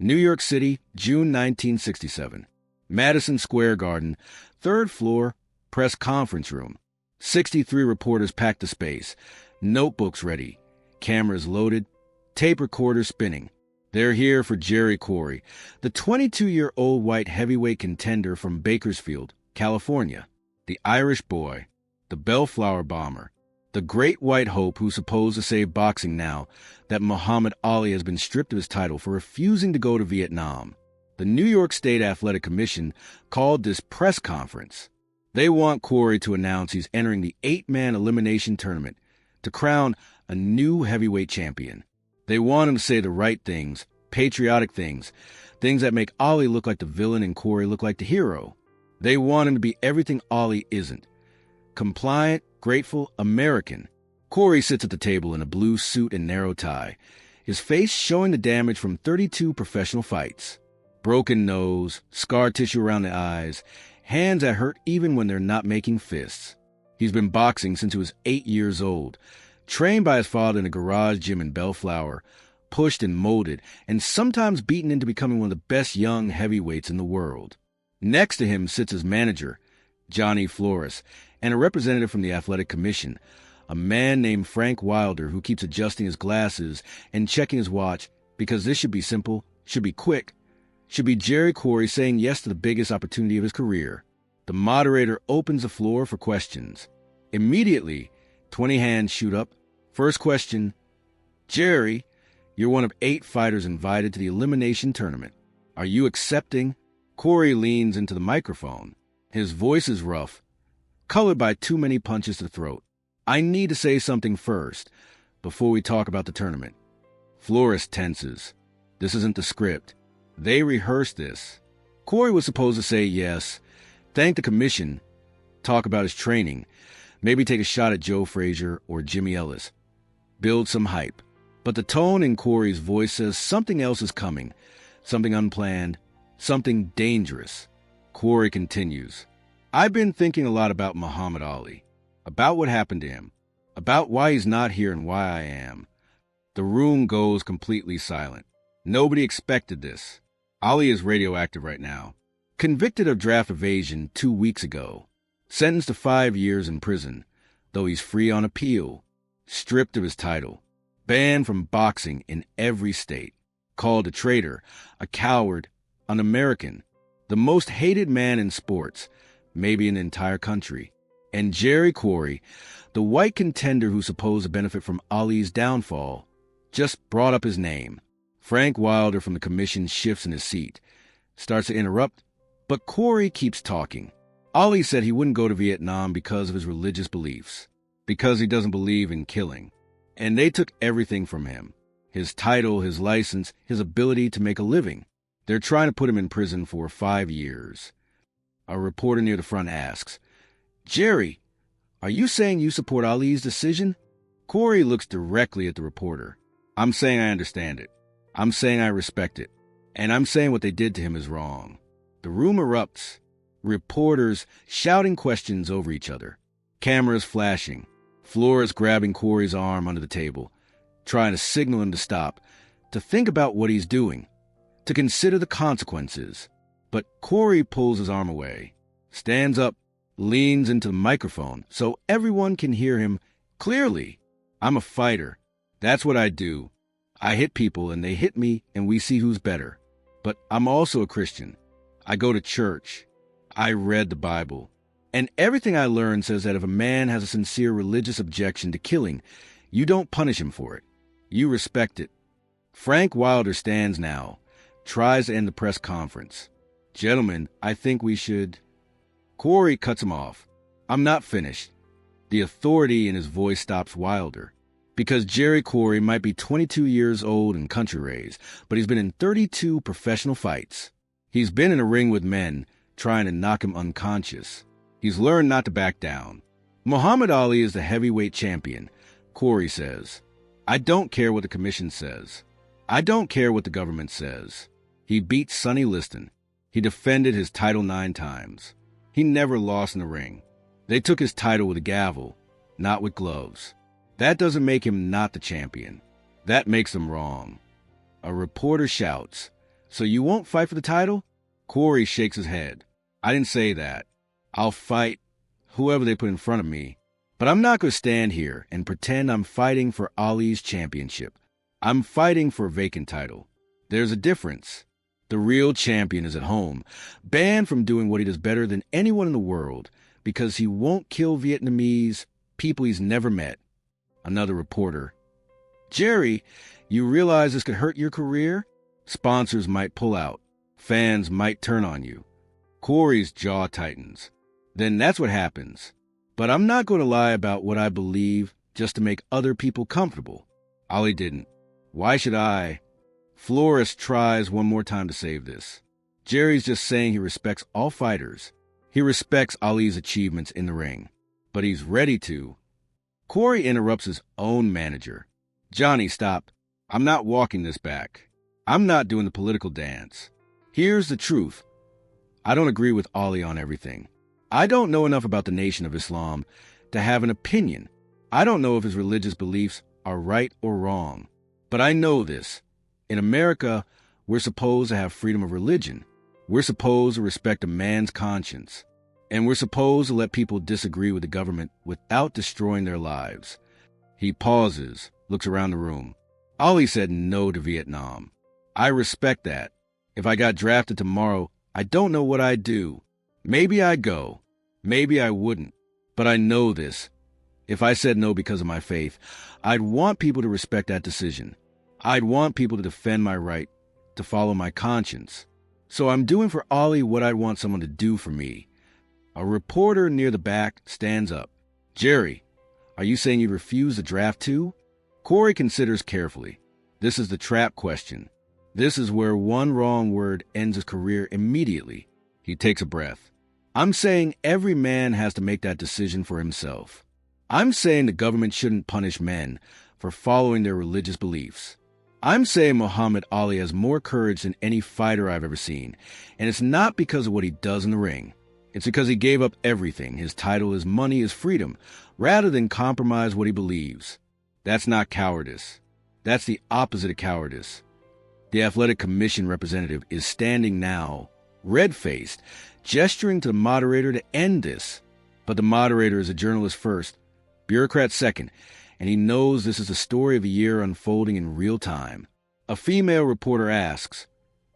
New York City, June 1967. Madison Square Garden, third floor, press conference room. 63 reporters packed the space, notebooks ready, cameras loaded, tape recorders spinning. They're here for Jerry Quarry, the 22-year-old white heavyweight contender from Bakersfield, California, the Irish boy, the Bellflower bomber, the great white hope who's supposed to save boxing now that Muhammad Ali has been stripped of his title for refusing to go to Vietnam. The New York State Athletic Commission called this press conference. They want Quarry to announce he's entering the 8-man elimination tournament to crown a new heavyweight champion. They want him to say the right things, patriotic things, things that make Ali look like the villain and Quarry look like the hero. They want him to be everything Ali isn't. Compliant, grateful, American. Quarry sits at the table in a blue suit and narrow tie, his face showing the damage from 32 professional fights. Broken nose, scar tissue around the eyes, hands that hurt even when they're not making fists. He's been boxing since he was 8 years old, trained by his father in a garage gym in Bellflower, pushed and molded, and sometimes beaten into becoming one of the best young heavyweights in the world. Next to him sits his manager, Johnny Flores, and a representative from the Athletic Commission, a man named Frank Wilder who keeps adjusting his glasses and checking his watch because this should be simple, should be quick, should be Jerry Quarry saying yes to the biggest opportunity of his career. The moderator opens the floor for questions. Immediately, 20 hands shoot up. First question, Jerry, you're one of 8 fighters invited to the elimination tournament. Are you accepting? Quarry leans into the microphone. His voice is rough, colored by too many punches to the throat. I need to say something first, before we talk about the tournament. Flores tenses. This isn't the script. They rehearsed this. Quarry was supposed to say yes, thank the commission, talk about his training, maybe take a shot at Joe Frazier or Jimmy Ellis, build some hype. But the tone in Quarry's voice says something else is coming, something unplanned, something dangerous. Quarry continues. I've been thinking a lot about Muhammad Ali, about what happened to him, about why he's not here and why I am. The room goes completely silent. Nobody expected this. Ali is radioactive right now. Convicted of draft evasion 2 weeks ago. Sentenced to 5 years in prison, though he's free on appeal. Stripped of his title. Banned from boxing in every state. Called a traitor, a coward, an American. The most hated man in sports, maybe in the entire country. And Jerry Quarry, the white contender who's supposed to benefit from Ali's downfall, just brought up his name. Frank Wilder from the commission shifts in his seat, starts to interrupt, but Quarry keeps talking. Ali said he wouldn't go to Vietnam because of his religious beliefs, because he doesn't believe in killing. And they took everything from him. His title, his license, his ability to make a living. They're trying to put him in prison for 5 years. A reporter near the front asks, Jerry, are you saying you support Ali's decision? Quarry looks directly at the reporter. I'm saying I understand it. I'm saying I respect it. And I'm saying what they did to him is wrong. The room erupts. Reporters shouting questions over each other. Cameras flashing. Flores grabbing Quarry's arm under the table, trying to signal him to stop, to think about what he's doing, to consider the consequences. But Quarry pulls his arm away, stands up, leans into the microphone so everyone can hear him clearly. I'm a fighter. That's what I do. I hit people and they hit me and we see who's better. But I'm also a Christian. I go to church. I read the Bible. And everything I learned says that if a man has a sincere religious objection to killing, you don't punish him for it. You respect it. Frank Wilder stands now, tries to end the press conference. Gentlemen, I think we should... Quarry cuts him off. I'm not finished. The authority in his voice stops Wilder. Because Jerry Quarry might be 22 years old and country-raised, but he's been in 32 professional fights. He's been in a ring with men trying to knock him unconscious. He's learned not to back down. Muhammad Ali is the heavyweight champion, Quarry says. I don't care what the commission says. I don't care what the government says. He beat Sonny Liston. He defended his title 9 times. He never lost in the ring. They took his title with a gavel, not with gloves. That doesn't make him not the champion. That makes him wrong. A reporter shouts, So you won't fight for the title? Quarry shakes his head. I didn't say that. I'll fight whoever they put in front of me. But I'm not going to stand here and pretend I'm fighting for Ali's championship. I'm fighting for a vacant title. There's a difference. The real champion is at home, banned from doing what he does better than anyone in the world because he won't kill Vietnamese, people he's never met. Another reporter. Jerry, you realize this could hurt your career? Sponsors might pull out. Fans might turn on you. Quarry's jaw tightens. Then that's what happens. But I'm not going to lie about what I believe just to make other people comfortable. Ali didn't. Why should I? Flores tries one more time to save this. Jerry's just saying he respects all fighters. He respects Ali's achievements in the ring. But he's ready to. Quarry interrupts his own manager. Johnny, stop. I'm not walking this back. I'm not doing the political dance. Here's the truth. I don't agree with Ali on everything. I don't know enough about the Nation of Islam to have an opinion. I don't know if his religious beliefs are right or wrong. But I know this. In America, we're supposed to have freedom of religion. We're supposed to respect a man's conscience. And we're supposed to let people disagree with the government without destroying their lives. He pauses, looks around the room. Ali said no to Vietnam. I respect that. If I got drafted tomorrow, I don't know what I'd do. Maybe I'd go. Maybe I wouldn't. But I know this. If I said no because of my faith, I'd want people to respect that decision. I'd want people to defend my right to follow my conscience. So I'm doing for Ali what I'd want someone to do for me. A reporter near the back stands up. Jerry, are you saying you'd refuse the draft too? Quarry considers carefully. This is the trap question. This is where one wrong word ends his career immediately. He takes a breath. I'm saying every man has to make that decision for himself. I'm saying the government shouldn't punish men for following their religious beliefs. I'm saying Muhammad Ali has more courage than any fighter I've ever seen, and it's not because of what he does in the ring. It's because he gave up everything, his title, his money, his freedom, rather than compromise what he believes. That's not cowardice. That's the opposite of cowardice. The athletic commission representative is standing now, red-faced, gesturing to the moderator to end this. But the moderator is a journalist first, bureaucrat second, and he knows this is the story of a year unfolding in real time. A female reporter asks,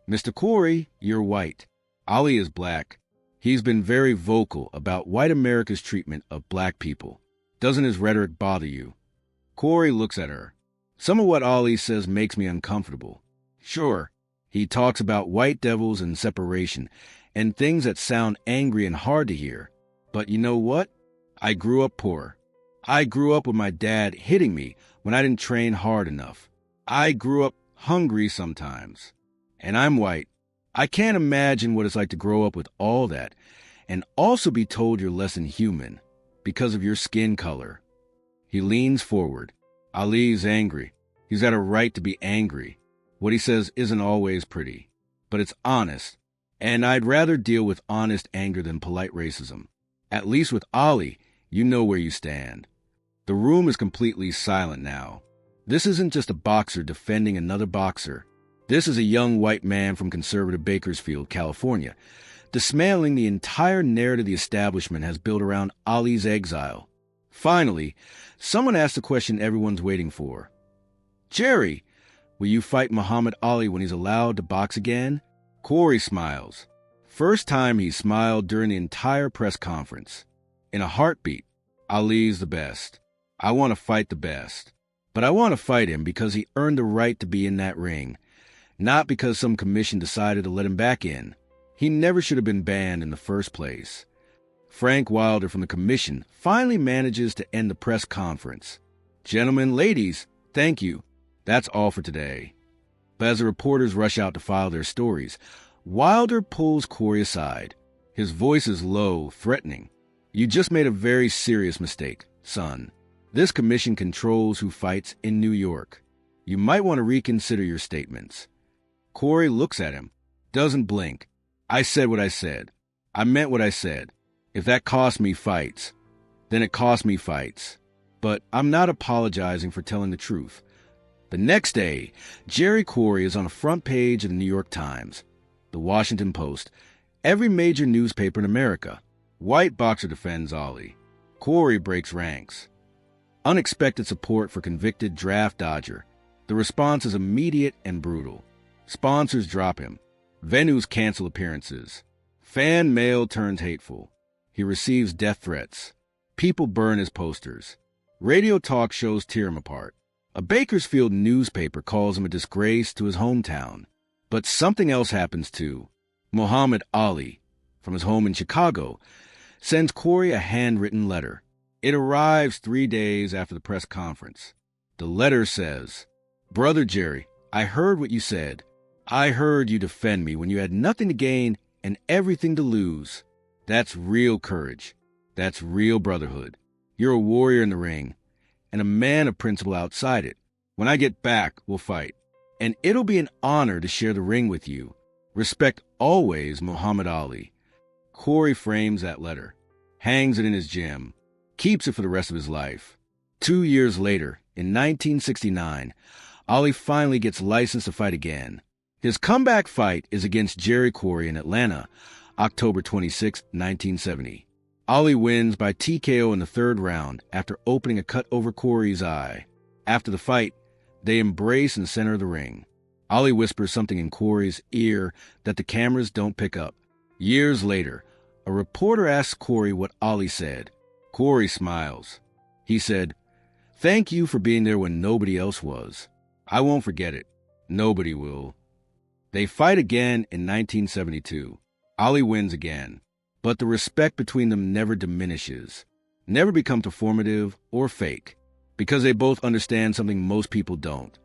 Mr. Quarry, you're white. Ali is black. He's been very vocal about white America's treatment of black people. Doesn't his rhetoric bother you? Quarry looks at her. Some of what Ali says makes me uncomfortable. Sure, he talks about white devils and separation, and things that sound angry and hard to hear. But you know what? I grew up poor. I grew up with my dad hitting me when I didn't train hard enough. I grew up hungry sometimes. And I'm white. I can't imagine what it's like to grow up with all that and also be told you're less than human because of your skin color. He leans forward. Ali's angry. He's got a right to be angry. What he says isn't always pretty, but it's honest. And I'd rather deal with honest anger than polite racism. At least with Ali, you know where you stand. The room is completely silent now. This isn't just a boxer defending another boxer. This is a young white man from conservative Bakersfield, California, dismantling the entire narrative the establishment has built around Ali's exile. Finally, someone asks the question everyone's waiting for. Jerry, will you fight Muhammad Ali when he's allowed to box again? Quarry smiles. First time he smiled during the entire press conference. In a heartbeat, Ali's the best. I want to fight the best. But I want to fight him because he earned the right to be in that ring, not because some commission decided to let him back in. He never should have been banned in the first place. Frank Wilder from the commission finally manages to end the press conference. Gentlemen, ladies, thank you. That's all for today. But as the reporters rush out to file their stories, Wilder pulls Quarry aside. His voice is low, threatening. You just made a very serious mistake, son. This commission controls who fights in New York. You might want to reconsider your statements. Quarry looks at him, doesn't blink. I said what I said. I meant what I said. If that cost me fights, then it cost me fights. But I'm not apologizing for telling the truth. The next day, Jerry Quarry is on the front page of the New York Times, the Washington Post, every major newspaper in America. White boxer defends Ali. Quarry breaks ranks. Unexpected support for convicted draft dodger. The response is immediate and brutal. Sponsors drop him. Venues cancel appearances. Fan mail turns hateful. He receives death threats. People burn his posters. Radio talk shows tear him apart. A Bakersfield newspaper calls him a disgrace to his hometown. But something else happens too. Muhammad Ali, from his home in Chicago, sends Quarry a handwritten letter. It arrives 3 days after the press conference. The letter says, "Brother Jerry, I heard what you said. I heard you defend me when you had nothing to gain and everything to lose. That's real courage. That's real brotherhood. You're a warrior in the ring and a man of principle outside it. When I get back, we'll fight. And it'll be an honor to share the ring with you. Respect always, Muhammad Ali." Quarry frames that letter, hangs it in his gym, keeps it for the rest of his life. 2 years later, in 1969, Ali finally gets licensed to fight again. His comeback fight is against Jerry Quarry in Atlanta, October 26, 1970. Ali wins by TKO in the third round after opening a cut over Quarry's eye. After the fight, they embrace in the center of the ring. Ali whispers something in Quarry's ear that the cameras don't pick up. Years later, a reporter asks Quarry what Ali said. Quarry smiles. He said, "Thank you for being there when nobody else was. I won't forget it. Nobody will." They fight again in 1972. Ali wins again. But the respect between them never diminishes, never becomes performative or fake, because they both understand something most people don't.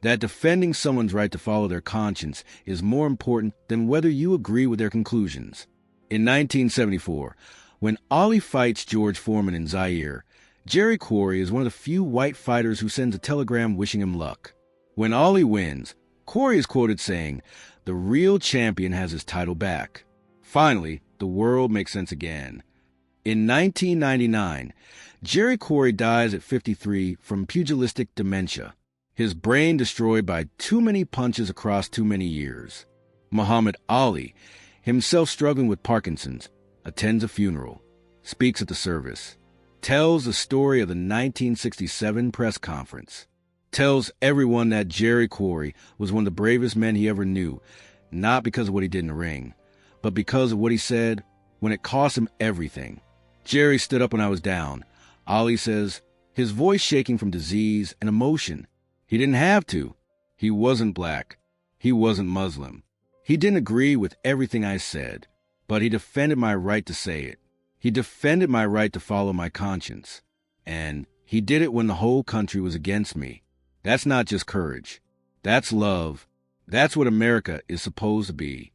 That defending someone's right to follow their conscience is more important than whether you agree with their conclusions. In 1974, when Ali fights George Foreman in Zaire, Jerry Quarry is one of the few white fighters who sends a telegram wishing him luck. When Ali wins, Quarry is quoted saying, "The real champion has his title back." Finally, the world makes sense again. In 1999, Jerry Quarry dies at 53 from pugilistic dementia, his brain destroyed by too many punches across too many years. Muhammad Ali, himself struggling with Parkinson's, attends a funeral, speaks at the service, tells the story of the 1967 press conference, tells everyone that Jerry Quarry was one of the bravest men he ever knew, not because of what he did in the ring, but because of what he said when it cost him everything. "Jerry stood up when I was down," Ali says, his voice shaking from disease and emotion. "He didn't have to. He wasn't black. He wasn't Muslim. He didn't agree with everything I said, but he defended my right to say it. He defended my right to follow my conscience. And he did it when the whole country was against me. That's not just courage. That's love. That's what America is supposed to be."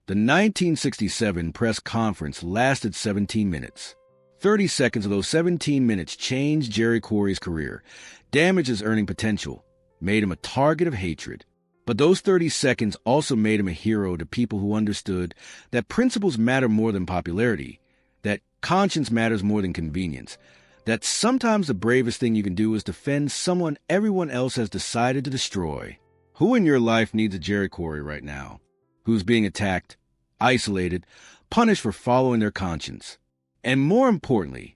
The 1967 press conference lasted 17 minutes. 30 seconds of those 17 minutes changed Jerry Quarry's career, damaged his earning potential, made him a target of hatred. But those 30 seconds also made him a hero to people who understood that principles matter more than popularity, that conscience matters more than convenience, that sometimes the bravest thing you can do is defend someone everyone else has decided to destroy. Who in your life needs a Jerry Quarry right now? Who's being attacked, isolated, punished for following their conscience? And more importantly,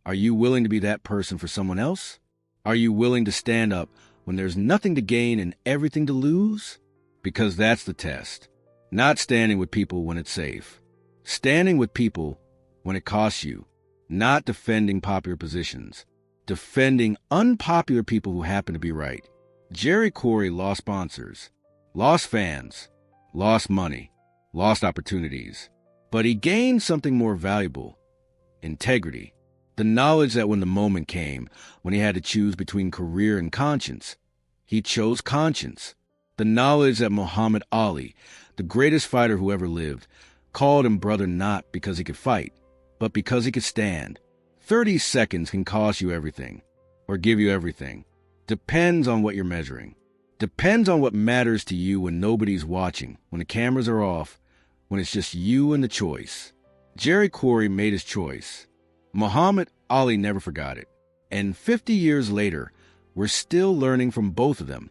are you willing to be that person for someone else? Are you willing to stand up when there's nothing to gain and everything to lose? Because that's the test. Not standing with people when it's safe. Standing with people when it costs you. Not defending popular positions. Defending unpopular people who happen to be right. Jerry Quarry lost sponsors, lost fans, lost money, lost opportunities. But he gained something more valuable: integrity. The knowledge that when the moment came, when he had to choose between career and conscience, he chose conscience. The knowledge that Muhammad Ali, the greatest fighter who ever lived, called him brother not because he could fight, but because he could stand. 30 seconds can cost you everything, or give you everything. Depends on what you're measuring. Depends on what matters to you when nobody's watching, when the cameras are off, when it's just you and the choice. Jerry Quarry made his choice. Muhammad Ali never forgot it. And 50 years later, We're still learning from both of them.